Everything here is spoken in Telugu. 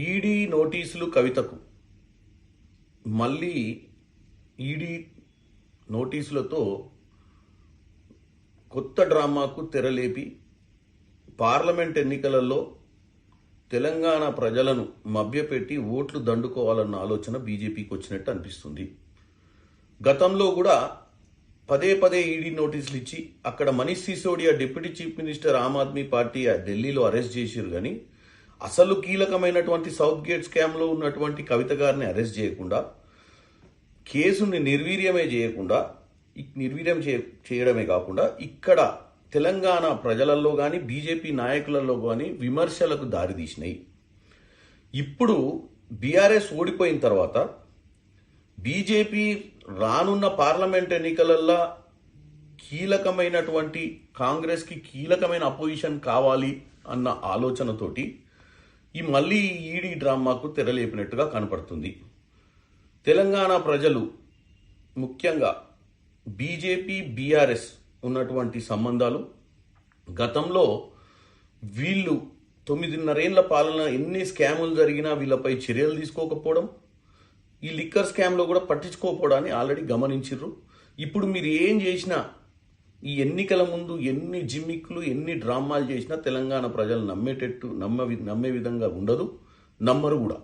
ఈడీ నోటీసులు కవితకు మళ్ళీ ఈడీ నోటీసులతో కొత్త డ్రామాకు తెరలేపి పార్లమెంట్ ఎన్నికలలో తెలంగాణ ప్రజలను మభ్యపెట్టి ఓట్లు దండుకోవాలన్న ఆలోచన బీజేపీకి వచ్చినట్టు అనిపిస్తుంది. గతంలో కూడా పదే పదే ఈడీ నోటీసులు ఇచ్చి అక్కడ Manish Sisodia deputy chief minister Aam Aadmi Party ఢిల్లీలో అరెస్ట్ చేశారు. కానీ అసలు కీలకమైనటువంటి సౌత్ గేట్ స్కామ్లో ఉన్నటువంటి కవిత గారిని అరెస్ట్ చేయకుండా, కేసుని నిర్వీర్యమే చేయడమే కాకుండా ఇక్కడ తెలంగాణ ప్రజలలో కానీ బీజేపీ నాయకులలో కానీ విమర్శలకు దారితీసినాయి. ఇప్పుడు బీఆర్ఎస్ ఓడిపోయిన తర్వాత బీజేపీ రానున్న పార్లమెంట్ ఎన్నికలలో కీలకమైనటువంటి కాంగ్రెస్కి కీలకమైన అపోజిషన్ కావాలి అన్న ఆలోచనతోటి మళ్ళీ ఈడీ డ్రామాకు తెరలేపినట్టుగా కనపడుతుంది. తెలంగాణ ప్రజలు ముఖ్యంగా బీజేపీ బీఆర్ఎస్ ఉన్నటువంటి సంబంధాలు, గతంలో వీళ్ళు 9.5 ఏళ్ల పాలన ఎన్ని స్కాములు జరిగినా వీళ్ళపై చర్యలు తీసుకోకపోవడం, ఈ లిక్కర్ స్కామ్లో కూడా పట్టించుకోకపోవడాన్ని ఆల్రెడీ గమనించారు. ఇప్పుడు మీరు ఏం చేసినా, ఈ ఎన్నికల ముందు ఎన్ని జిమ్మిక్కులు ఎన్ని డ్రామాలు చేసినా తెలంగాణ ప్రజలు నమ్మే విధంగా ఉండదు, నమ్మరు కూడా.